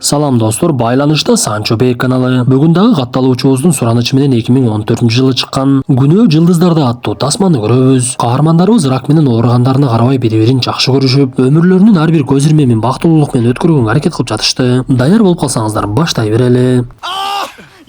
Салам достор, байланышта Санчо Бей каналы. Бүгүндагы катталуучубуздун суранычы менен 2014-жылы чыккан Күнөө жылдыздарда аттуу тасманы көрөбүз. Каармандарыбыз рак менен ооругандарына карабай бири-бирин жакшы көрүшүп, өмүрлөрүнүн ар бир көз ирме менен бактылуулук менен өткөрүүгө аракет кылып жатышты. Даяр болуп калсаңыздар баштай берели.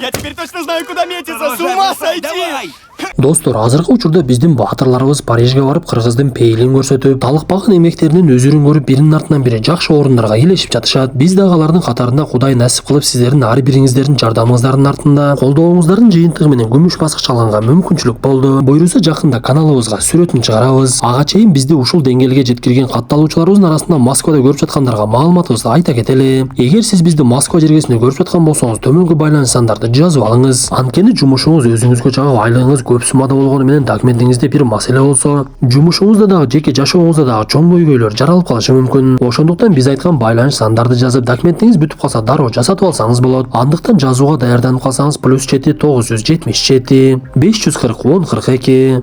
Я теперь точно знаю, куда метиться. С ума сойти! Достор, азыркы учурда биздин баатырларыбыз Парижге барып кыргыздын пейилин көрсөтүп, талыкпаган эмектеринин өзүрүн көрүп биринин артынан бири жакшы орундарга ээлешип жатышат. Биз дагы алардын катарында Кудай насип кылып сиздердин ар бириңиздердин жардамыңыздардын артында колдооңуздардын жыйынтыгы менен күмүш баскыч алганга мүмкүнчүлүк болду. Буйруса жакында каналыбызга сүрөтүн чыгарабыз. Ага чейин бизди ушул деңгээлге жеткирген катталуучуларыбыздын арасында Москвада көрүп жаткандарга маалыматыбызды айта кетели. Эгер сиз бизди Москва жергесинде көрүп жаткан болсоңуз, төмөнкү байланыш сандарды жазып алыңыз. Анткени жумушуңуз өзүңүзгө чагып айлыгыңыз көп суммада болгону менен документиңизде бир маселе болсо, жумушуңузда дагы жеке жашооңузда дагы чоң көйгөйлөр жаралып калышы мүмкүн. Ошондуктан биз айткан байланыш сандарды жазып, документиңиз бүтүп калса дароо жасатып алсаңыз болот. Андыктан жазууга даярданып калсаңыз +7 977 540 10 42.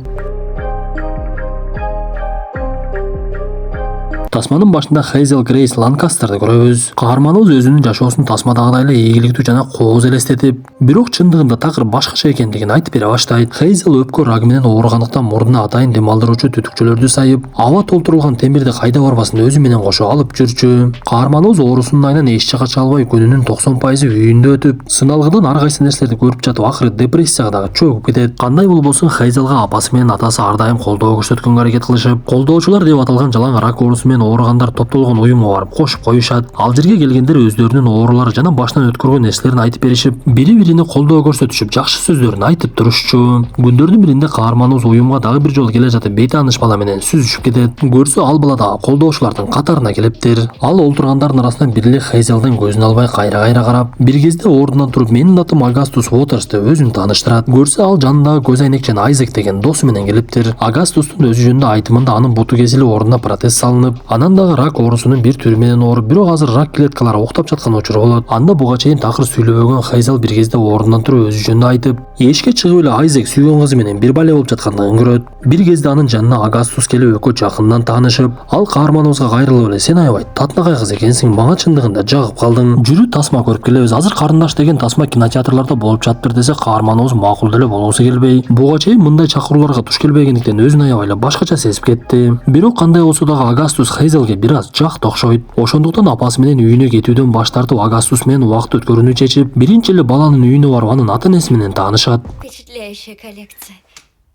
Тасманын башында Хейзел Грейс Ланкастерди көрөбүз. Каарманыбыз өзүнүн жашоосун тасмадагыдай эле ийгиликтүү жана кооз элестетип, бирок чындыгында такыр башкача экендигин айтып бере баштайт. Хейзел өпкө рагы менен ооругандыктан мурдуна атайын дем алдыруучу түтүкчөлөрдү сайып, аба толтурулган темирди кайда барбасын өзү менен кошо алып жүрчү. Каарманыбыз оорусунун айынан эч жака чыга албай күнүнүн 90% үйүндө өтүп, сыналгыдан ар кайсы нерселерди көрүп жатып, акыры депрессияга дагы чөгүп кетет. Кандай болбосун, Хейзелга апасы менен атасы ар дайым колдоо көрсөткөнгө аракет кылышып, колдоочулар деп аталган жалаң рак оорусу менен ооругандар топтолгон уюмга барып кошуп коюшат. Ал жерге келгендер өздөрүнүн оорулары жана башынан өткөргөн нерселерин айтып беришип, бири-бирине колдоо көрсөтүшүп, жакшы сөздөрүн айтып турушчу. Күндөрдүн биринде каарманыбыз уюмга дагы бир жолу келе жатып бейтааныш бала менен сүзүшүп кетет. Көрсө ал бала дагы колдоочулардын катарына келиптир. Ал олтургандардын арасынан бир эле Хейзелдин көзүн албай кайра-кайра карап, бир кезде ордунан туруп менин атым Агастус Уотерс деп өзүн тааныштырат. Көрсө ал жанындагы көз айнекчен Айзек деген досу менен келиптир. Агастустун өзү жөнүндө айтымында анын буту кесилип, ордуна протез салынып, анан дагы рак оорусунун бир түрү менен ооруп, бирок азыр рак клеткалары уктап жаткан учуру болот. Анда буга чейин такыр сүйлөбөгөн Хейзел бир кезде ордунан туруп өзү жөнүндө айтып, эшикке чыгып эле Айзек сүйгөн кызы менен бир бале болуп жаткандыгын көрөт. Бир кезде анын жанына Агастус келип экөө жакындан таанышып, ал каарманыбызга кайрылып эле: "Сен аябай татынакай кыз экенсиң, мага чындыгында жагып калдың. Жүрү тасма көрүп келебиз. Азыр карындаш деген тасма кинотеатрларда болуп жатыптыр" десе, каарманыбыз макул деле болгусу келбей, буга чейин мындай чакырууларга туш келбегендиктен өзүн аябай эле башкача сезип кетти. Бирок кандай болсо дагы Агастус Хейзелге бир аз жакты окшойт. Ошондуктан апасы менен үйүнө кетүүдөн баш тартып, Агастус менен убакыт өткөрүүнү чечип, биринчи эле баланын үйүнө барып анын ата-энеси менен таанышат. Впечатляющая коллекция.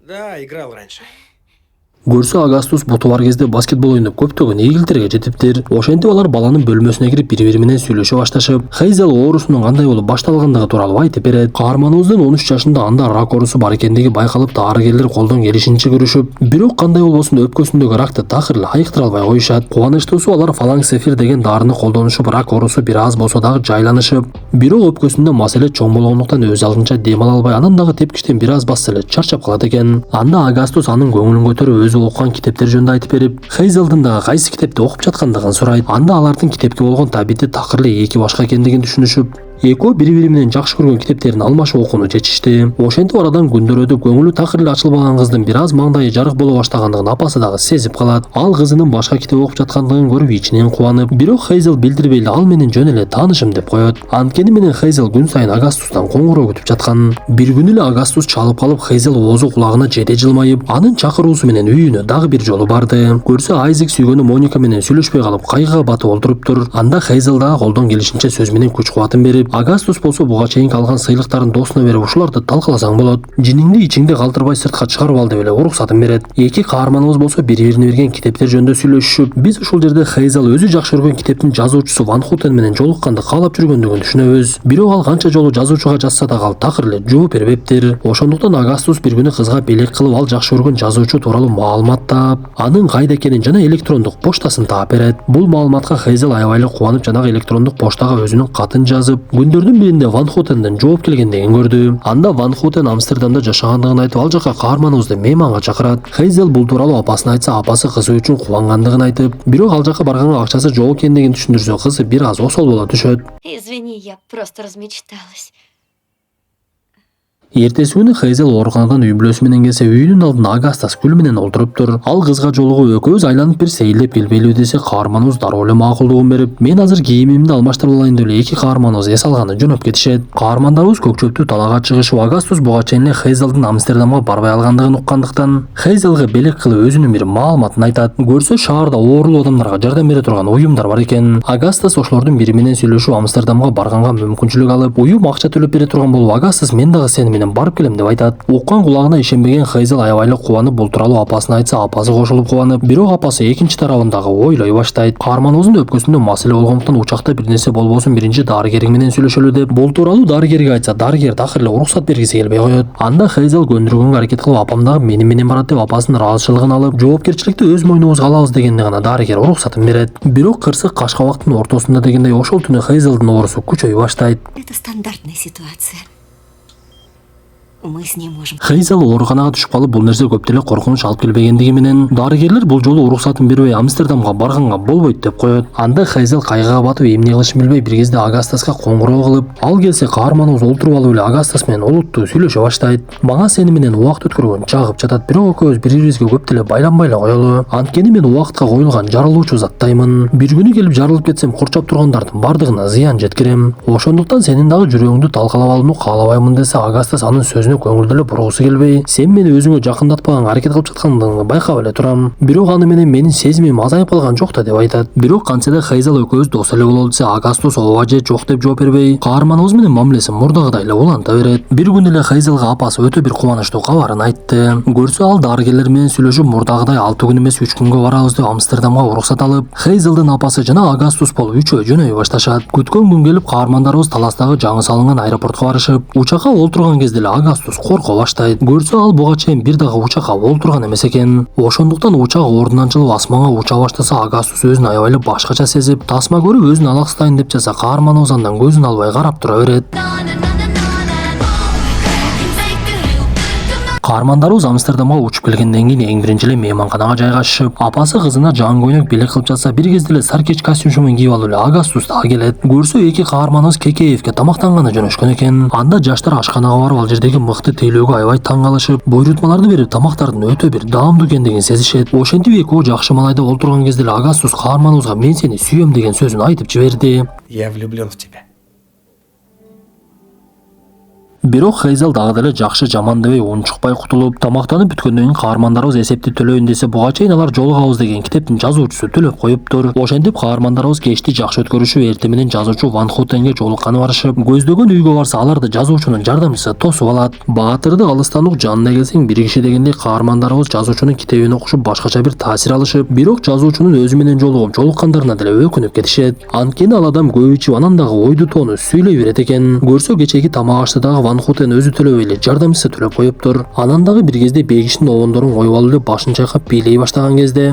Да, играл раньше. Көрсө Агастус буту бар кезде баскетбол ойноп көптөгөн ийгиликтерге жетиптир. Ошентип алар баланын бөлмөсүнө кирип бири-бири менен сүйлөшө башташып, Хейзел оорусунун кандай болуп башталгандыгы тууралуу айтып берет. Каарманыбыздын 13 жашында анда рак оорусу бар экендиги байкалып, дарыгерлер колдон келишинче көрүшүп, бирок кандай болбосун өпкөсүндөгү ракты такыр эле айыктыра албай коюшат. Кубанычтуусу алар фаланксефир деген дарыны колдонушуп, рак оорусу бир аз болсо дагы жайланышып, бирок өпкөсүндө маселе чоң болгондуктан өз алдынча дем ала албай, анан дагы тепкичтен бир аз басса эле чарчап калат экен. Анда Агастус анын көңүлүн көтөрүп, өзү окуган китептер жөнүндө айтып берип, Хейзелдин дагы кайсы китепти окуп жаткандыгын сурайт. Анда алардын китепке болгон табити такыр эле эки башка экендигин түшүнүшүп, экөө бири-бири менен жакшы көргөн китептерин алмашып окууну чечишти. Ошентип арадан күндөр өтүп, көңүлү такыр эле ачылбаган кыздын бир аз маңдайы жарык боло баштагандыгын апасы дагы сезип калат. Ал кызынын башка китеп окуп жаткандыгын көрүп ичинен кубанып, бирок Хейзел билдирбей эле ал менен жөн эле таанышым деп коет. Анткени менен Хейзел күн сайын Агастустан коңгуроо күтүп жаткан. Бир күнү эле Агастус чалып калып, Хейзел оозу кулагына жете жылмайып, анын чакыруусу менен үйүнө дагы бир жолу барды. Көрсө Айзек сүйгөнү Моника менен сүйлөшпөй калып, кайгыга батып олтуруптур. Анда Хейзел дагы колдон келишинче сөз менен күч кубатын берип, Агастус болсо буга чейин алган сыйлыктарын досуна берип, ушуларды талкаласаң болот. Жиниңди ичиңде калтырбай сыртка чыгарып ал деп эле уруксатын берет. Эки каарманыбыз болсо бири-бирине берген китептер жөнүндө сүйлөшүшүп, биз ушул жерде Хейзел өзү жакшы көргөн китептин жазуучусу Ван Хутен менен жолукканды каалап жүргөндүгүн түшүнөбүз. Бирок ал канча жолу жазуучуга жазса дагы ал такыр эле жооп бербептир. Ошондуктан Агастус бир күнү кызга белек кылып, ал жакшы көргөн жазуучу тууралуу маалымат таап, анын кайда экенин жана электрондук поштасын таап берет. Бул маалыматка Хейзел аябай эле кубанып, жанагы электрондук поштага өзүнүн катын жазып, күндөрдүн биринде Ван Хутенден жооп келгендигин көрдү. Анда Ван Хутен Амстердамда жашагандыгын айтып, ал жака каарманыбызды мейманга чакырат. Хейзел бул тууралуу апасына айтса, апасы кызы үчүн кубангандыгын айтып, бирок ал жака барганга акчасы жок экендигин түшүндүрсө, кызы бир аз осол боло түшөт. Извини, я просто размечталась. Эртеси күнү Хейзел ооруканадан үй бүлөсү менен келсе, үйүнүн алдына Агастас гүл менен олтуруптур. Ал кызга жолугуп экөөбүз айланып бир сейилдеп келбейлиби десе, каарманыбыз дароо эле макулдугун берип, мен азыр кийимимди алмаштырып алайын деп эле эки каарманыбыз эс алганы жөнөп кетишет. Каармандарыбыз көкчөптү талаага чыгышып, Агастус буга чейин эле Хейзелдин Амстердамга барбай алгандыгын уккандыктан Хейзелге белек кылып өзүнүн бир маалыматын айтат. Көрсө шаарда оорулуу адамдарга жардам бере турган уюмдар бар экен. Агастас ошолордун бири менен сүйлөшүп Амстердамга барганга мүмкүнчүлүк алып, уюм акча төлөп бере турган болуп, Агастас мен дагы сени менен барып келем деп айтат. Уккан кулагына ишенбеген Хейзел аябай эле кубанып, бул тууралуу апасына айтса, апасы кошулуп кубанып, бирок апасы экинчи тарабындагы ойлой баштайт. Каарманыбыздын өпкөсүндө маселе болгондуктан учакта бир нерсе болбосун биринчи дарыгериң менен сүйлөшөлү деп, бул тууралуу дарыгерге айтса, дарыгер такыр эле уруксат бергиси келбей коет. Анда Хейзел көндүргөнгө аракет кылып, апам дагы мени менен барат деп апасынын ыраазычылыгын алып, жоопкерчиликти өз мойнубузга алабыз дегенде гана дарыгер уруксатын берет. Бирок кырсык кашкабактын ортосунда дегендей ошол түнү Хейзелдин оорусу күчөй баштайт. Это стандартная ситуация. Мы с ней можем... Хейзел ооруканага түшүп калып, бул нерсе көп деле коркунуч алып келбегендиги менен дарыгерлер бул жолу уруксатын бербей Амстердамга барганга болбойт деп коет. Анда Хейзел кайгыга батып, эмне кылышын билбей бир кезде Агастаска коңгуроо кылып, ал келсе каарманыбыз олтуруп алып эле Агастас менен олуттуу сүйлөшө баштайт. Мага сени менен убакыт өткөргөн жагып жатат, бирок экөөбүз бири-бирибизге көп деле байланбай эле коелу. Анткени мен убакытка коюлган жарылуучу заттаймын. Бир күнү келип жарылып кетсем, курчап тургандардын бардыгына зыян жеткирем. Ошондуктан сенин дагы жүрөгүңдү талкалап алууну каалабаймын десе, Агастас анын сөзүнө көңүл деле бургусу келбей, сен мени өзүңө жакындатпаганга аракет кылып жаткандыгыңды байкап эле турам. Бирок аны менен менин сезимим азайып калган жок да деп айтат. Бирок кантсе да Хейзел экөөбүз дос эле бололу десе, Агастус ооба же жок деп жооп бербей, каарманыбыз менен мамилеси мурдагыдай эле уланта берет. Бир күнү эле Хейзелге апасы өтө бир кубанычтуу кабарын айтты. Көрсө ал дарыгерлер менен сүйлөшүп, мурдагыдай 6 күн эмес 3 күнгө барабыз деп Амстердамга уруксат алып, Хейзелдин апасы жана Агастус болуп үчөө жөнөй башташат. Күткөн күн келип, каармандарыбыз Таластагы жаңы салынган аэропортко барышып, учакка олтурган кезде эле Агастус корко баштайт. Көрсө ал буга чейин бир дагы учакка олтурган эмес экен. Ошондуктан учак ордунан чыгып асманга уча баштаса, Агастус өзүн аябай эле башкача сезип, тасма көрүп өзүн алаксытайын деп жатса, каарманыбыз андан көзүн албай карап тура берет. Каармандарыбыз Амстердамга учуп келгенден кийин эң биринчи эле мейманканага жайгашышып, апасы кызына жан көйнөк белек кылып жатса, бир кезде эле саркеч костюмчугун кийип алып эле Агастус дагы келет. Көрсө эки каарманыбыз Кекеевке тамактанганы жөнөшкөн экен. Анда жаштар ашканага барып, ал жердеги мыкты тейлөөгө аябай таң калышып, буйрутмаларды берип, тамактардын өтө бир даамдуу экендигин сезишет. Ошентип экөө жакшы малайда олтурган кезде эле Агастус каарманыбызга мен сени сүйөм деген сөзүн айтып жиберди. Я влюблен в тебя. Бирок Хейзел дагы деле жакшы жаман дебей унчукпай кутулуп, тамактанып бүткөндөн кийин каармандарыбыз эсепти төлөйүн десе, буга чейин алар жолугабыз деген китептин жазуучусу төлөп коюптур. Ошентип каармандарыбыз кечти жакшы өткөрүшүп, эртең менен жазуучу Ван Хотенге жолукканы барышып, көздөгөн үйгө барса, аларды жазуучунун жардамчысы тосуп алат. Баатырды алыстан ук, жанына келсең бир киши дегендей каармандарыбыз жазуучунун китебин окушуп башкача бир таасир алышып, бирок жазуучунун өзү менен жолуккандарына деле өкүнүп кетишет. Анткени ал адам көп ичип, анан дагы ойду тоону сүйлөй берет экен. Көрсө кечеги тамак ашты дагы Ван Хотен өзү төлөбөй эле жардамчысы төлөп коюптур. Анан дагы бир кезде бегиштин обондорун коюп алып эле башын чайкап бийлей баштаган кезде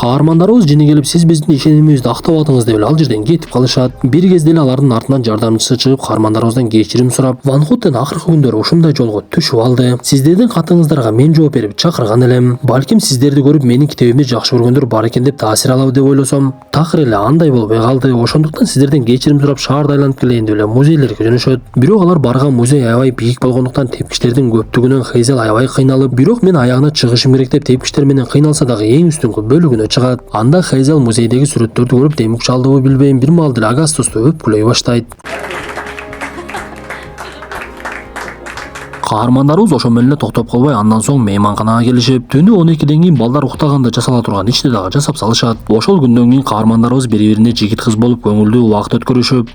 каармандарыбыз жини келип, сиз биздин ишенимибизди актабадыңыз деп эле ал жерден кетип калышат. Бир кезде эле алардын артынан жардамчысы чыгып, каармандарыбыздан кечирим сурап, Ван Хотен акыркы күндөрү ушундай жолго түшүп алды. Сиздердин катыңыздарга мен жооп берип чакырган элем. Балким сиздерди көрүп менин китебимди жакшы көргөндөр бар экен деп таасир алабы деп ойлосом, такыр эле андай болбой калды. Ошондуктан сиздерден кечирим сурап шаарда айланып келейин деп эле музейлерге жөнөшөт. Бирок алар барган музей аябай бийик болгондуктан тепкичтердин көптүгүнөн Хейзел аябай кыйналып, бирок мен аягына чыгышым керек деп тепкичтер менен кыйналса дагы эң үстүнгү бөлүгүнө чыгат. Анда Хейзел музейдеги сүрөттөрдү көрүп демик чалдыбы билбейм, бир маал деле Агастусту өпкүлөй баштайт. Каармандарыбыз ошо менен эле токтоп калбай, андан соң мейманканага келишип, түнү 12ден кийин балдар уктаганда жасала турган ичти дагы жасап салышат. Ошол күндөн кийин каармандарыбыз бири-бирине жигит кыз болуп көңүлдүү убакыт өткөрүшүп,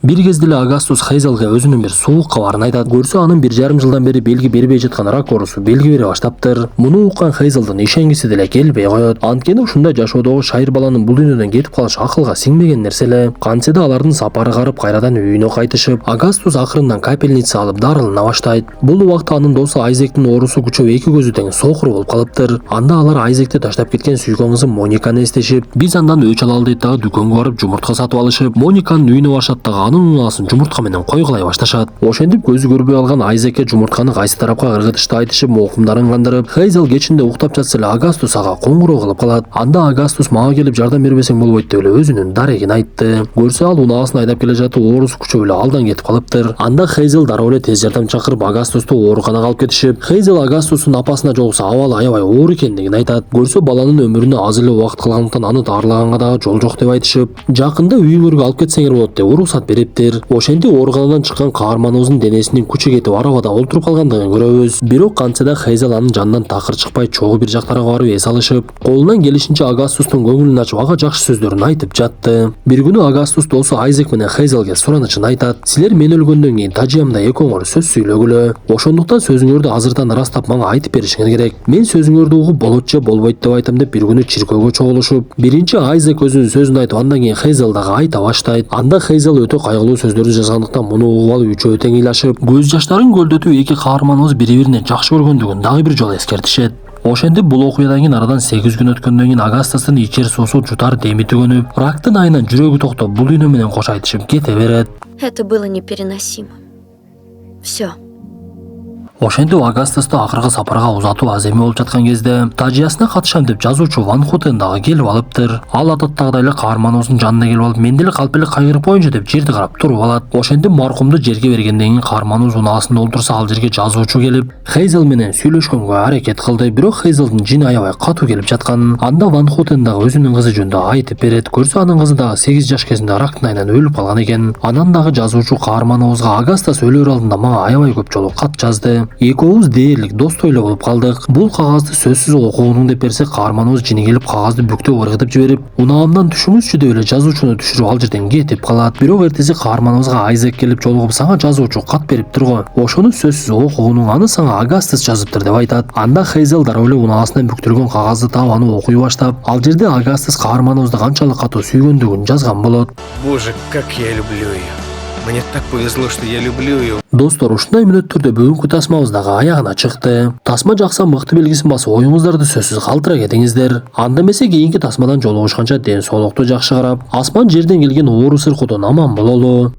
бир кезде эле Агастус Хейзелге өзүнүн бир суук кабарын айтат. Көрсө анын 1,5 жылдан бери белги бербей жаткан рак оорусу белги бере баштаптыр. Муну уккан Хейзелдин ишенгиси деле келбей коет. Анткени ушундай жашоодогу шайыр баланын бул дүйнөдөн кетип калышы акылга сиңбеген нерсе эле. Кантсе да алардын сапары карып, кайрадан үйүнө кайтышып, Агастус акырындан капельница алып дарылана баштайт. Бул убакта анын досу Айзектин оорусу күчөп, эки көзү тең соокур болуп калыптыр. Анда алар Айзекти таштап кеткен сүйгөн кызы Мониканы эстешип, биз андан өч алалы дейт дагы дүкөнгө барып жумуртка сатып алышып, Мониканын үйүнө барышат дагы анын унаасын жумуртка менен койгулай башташат. Ошентип көзү көрбөй алган Айзекке жумуртканы кайсы тарапка ыргытышты айтышып мокумдарын кандырып, Хейзел кечинде уктап жатса эле Агастус ага коңгуроо кылып калат. Анда Агастус мага келип жардам бербесең болбойт деп эле өзүнүн дарегин айтты. Көрсө ал унаасын айдап келе жатып оорусу күчөп эле алдан кетип калыптыр. Анда Хейзел дароо эле тез жардам чакырып Агастусту ооруканага алып кетишип, Хейзел Агастустун апасына жолукса абалы аябай оор экендигин айтат. Көрсө баланын өмүрүнө аз эле убакыт калгандыктан аны дарылаганга дагы жол жок деп айтышып, жакында үйүңөргө алып кетсеңер болот деп уруксат бериптир. Ошентип ооруканадан чыккан каарманыбыздын денесинин күчү кетип арабада олтуруп калгандыгын көрөбүз. Бирок кантса да Хейзел анын жанынан такыр чыкпай чогуу бир жактарга барып эс алышып, колунан келишинче Агастустун көңүлүн ачып ага жакшы сөздөрүн айтып жатты. Бир күнү Агастус досу Айзек менен Хейзелге суранычын айтат. Силер мен өлгөндөн кийин Тажиямда экөөңөр сөз сүйлөгүлө. Ошондуктан сөзүңөрдү азырдан ырастап мага айтып беришиңер керек. Мен сөзүңөрдү угуп болот же болбойт деп айтам деп бир күнү чиркөөгө чогулушуп, биринчи Айзек өзүнүн сөзүн айтып, андан кийин Хейзел дагы айта баштайт. Анда Хейзел өтө кайгылуу сөздөрдү жазгандыктан муну угуп алып үчөө тең ыйлашып, көз жаштарын көлдөтүп эки каарманыбыз бири-бирине жакшы көргөндүгүн дагы бир жолу эскертишет. Ошентип бул окуядан кийин арадан 8 күн өткөндөн кийин Агастустун ичер суусу жутар деми түгөнүп, рактын айынан жүрөгү токтоп бул дүйнө менен кош айтышып кете берет. Это было непереносимо. Все. Ошентип Агастусту акыркы сапарга узатуу аз эме болуп жаткан кезде Тажиясына катышам деп жазуучу Ван Хотен дагы келип алыптыр. Ал адаттагыдай эле каарманыбыздын жанына келип алып, мен деле калп эле кайгырып коеюнчу деп жерди карап туруп алат. Ошентип маркумду жерге бергенден кийин каарманыбыз унаасында олтурса, ал жерге жазуучу келип Хейзел менен сүйлөшкөнгө аракет кылды. Бирок Хейзелдин жини аябай катуу келип жатканын анда Ван Хотен дагы өзүнүн кызы жөнүндө айтып берет. Көрсө анын кызы дагы 8 жаш кезинде рактын айынан өлүп калган экен. Анан дагы жазуучу каарманыбызга Агастус өлөр алдында мага аябай көп жолу кат жазды. Экөөбүз дээрлик достой эле болуп калдык. Бул кагазды сөзсүз окугуну деп берсе, каарманыбыз жини келип кагазды бүктөп ыргытып жиберип, унаамдан түшүңүзчү деп эле жазуучуну түшүрүп ал жерден кетип калат. Бирок эртеси каарманыбызга Айзек келип жолугуп, сага жазуучу кат бериптир го. Ошону сөзсүз окугуну аны сага Агастус жазыптыр деп айтат. Анда Хейзел дароо эле унаасынан бүктүргөн кагазды таап аны окуй баштап, ал жерде Агастус каарманыбызды канчалык катуу сүйгөндүгүн жазган болот. Боже, как я люблю ее. Мне так повезло, что я люблю ее. Достор, ушундай мүнөттөрдө бүгүнкү тасмабыз дагы аягына чыкты. Тасма жакса мыкты белгисин басып, оюңуздарды сөзсүз калтыра кетиңиздер. Анда эмесе кийинки тасмадан жолугушканча ден соолукту жакшы карап, асман жерден келген оору сыркоодон аман бололу.